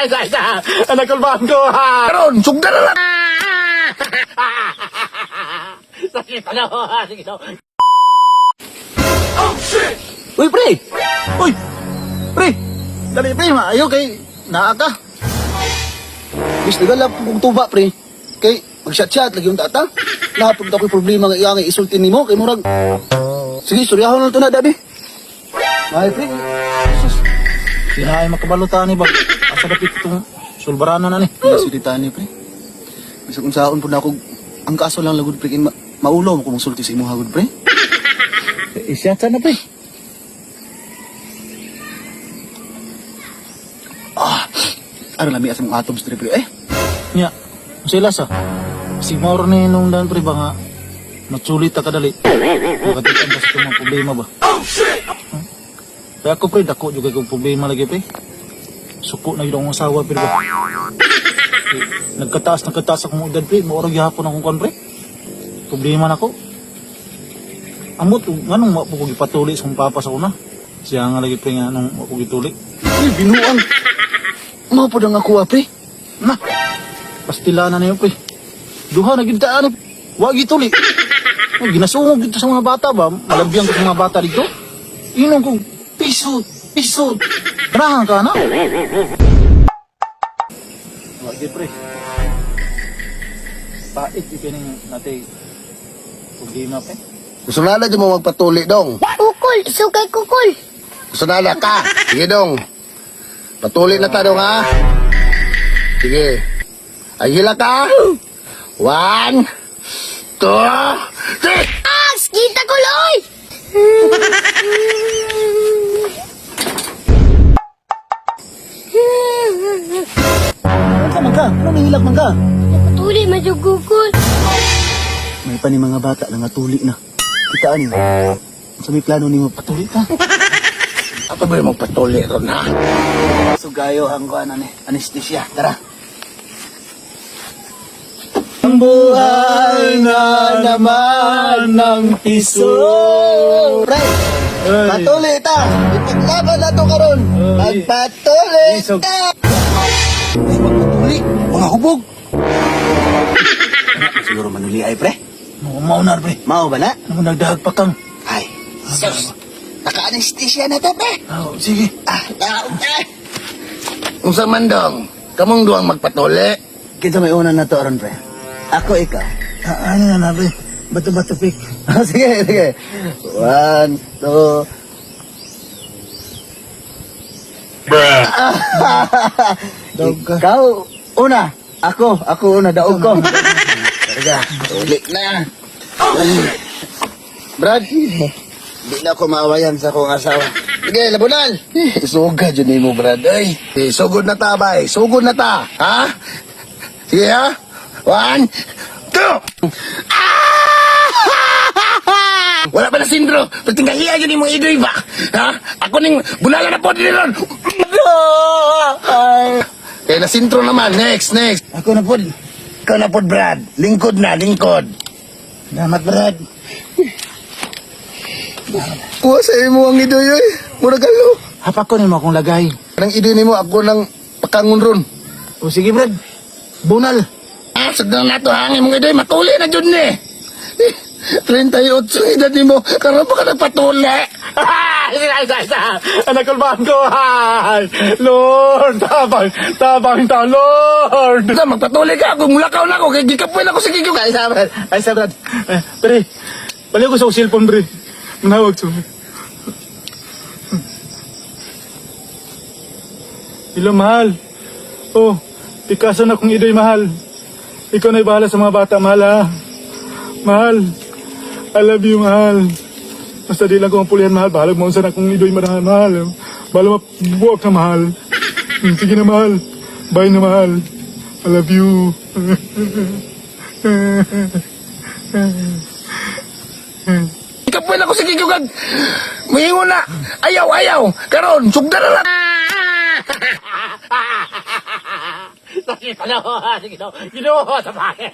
Isa. Nakulbahan ko ha. Karon, sugda na lang. Sakit na. Sige daw. Uy, pre! Uy! Pre! Dali, pre, maayo kay naaka. Bis, nagalap kong tuba, pre. Kay, mag-chat-chat, lagi yung tata. Napagod ako'y problema nga iyang isultin ni mo, kay murag. Sige, suryahon na ito na, daddy. Ay, pre. Sus. Sinahay makabalutan ni ba? Asa dapit itong sulbarano na ni. Silita ni, pre. Bisa kung saon po na ako, ang kaso lang lagod, pre, maulaw mo kung sulti sa imo hagod, pre. Isyat sana, pre. Ano lami asam atoms tre pre nya sila sa si Mauro ni nung dan pre ba nga matsulit ta kadali makatikan ba sa itong problema ba kaya ako pre dako juga kong problema lagi pre suko na yun akong asawa pre ba nagkataas akong edad pre mauro gihapon akong kon pre problema na ko amot nganong mapukog ipatuli sa kong papa sa una siya nga lagi pre nga nung mapukog ituli binuang mau po nga kuha, pre. Na, pastilanan na yun, pre. Duha na gintaan, wag ituli. Ginasungog dito sa mga bata ba? Malabyan ko sa mga bata dito. Inom kong piso. Kanahan ka na? Wag di, pre. Pait, ipining natin. Problema, pre. Gusto na lang mo magpatuli, dong. Kukul, sugay kukul. Gusto na lang ka. Sige, dong. Patuloy na tayo, ha? Sige. Ay, hila ka. 1, 2, 3. Ax, kita ko, Loy! Ano ka man ka? Ano nahilak man ka? Napatuli, medyo kukul. May pa ni mga bata na nga tuli na. Kitaan niyo. Sa may plano ni mo, patuli ka. Ako ba yung magpatuli ron, ha? Sugayo ang kuha na ni anesthesia. Tara. Ang buhay na naman ng piso. Right. Patuli ta. Ipaglaban na to karon. Magpatuli ta. Ay, magpatuli. Mga hubog. Siguro manuli ay, pre. Mau na, pre. Mau ba na? Nung nagdahag pa kang. Ay. Sus. Naka-anesthesia na to, pre. Oh, sige. Kung sa mandong, kamong duwang magpatuli. Kita may una na to, Aron, pre. Ako, ikaw. Ano na, pre? Bato-bato pick. Sige. 1, 2. Bruh. Daog ka. Ikaw, una. Ako una, daog ko. Talaga, tuli na. Brad, di na ako maawayan sa akong asawa. Sige, labunal. Suga dyan mo, brad. Ay, sugod na ta, bay. Sugod na ta. Ha? Sige, ha? 1, 2. Wala pa na sindro. Pagtinggahiya dyan mo idoy ba? Ha? Ako ning bunala na po din ron. Eh, na sintro naman. Next. Ako na po. Ikaw na po, Brad. Lingkod. Salamat, Brad. Kuha sa imo ang idoy, oy. Mura galo. Hapak ko nimo akong lagay. Nang idoy ni mo, ako nang pakangon ron. O sige, Brad. Bunal. Ah, sagdang nato hangin mong idoy. Matuli na dyan eh. 38 edad ni mo. Karoon pa ka nagpatuli. Isa. Nakulbahan ko ha. Lord, tabang ta, Lord. Sa magpatuli ka. Kung mulakaw na ako, kaya gikapuin ako sa kikyo. Ay, sa Brad. Pre, balik ko sa cellphone, pre. Manawag to. Hello, mahal. Oh, Picasso na kung idoy, mahal. Ikaw na'y bahala sa mga bata, mahal, ha? Mahal. I love you, mahal. Basta di lang ko ang pulihan, mahal. Bahala mo sa na kung idoy, mahal. Bahala mabuwag na, mahal. Sige na, mahal. Bye na, mahal. I love you. Gikapuin ako sa kikyo, gag. Muhingon na. Ayaw. Karoon, sugda na lang. Sige daw. Ginawa sa bakit.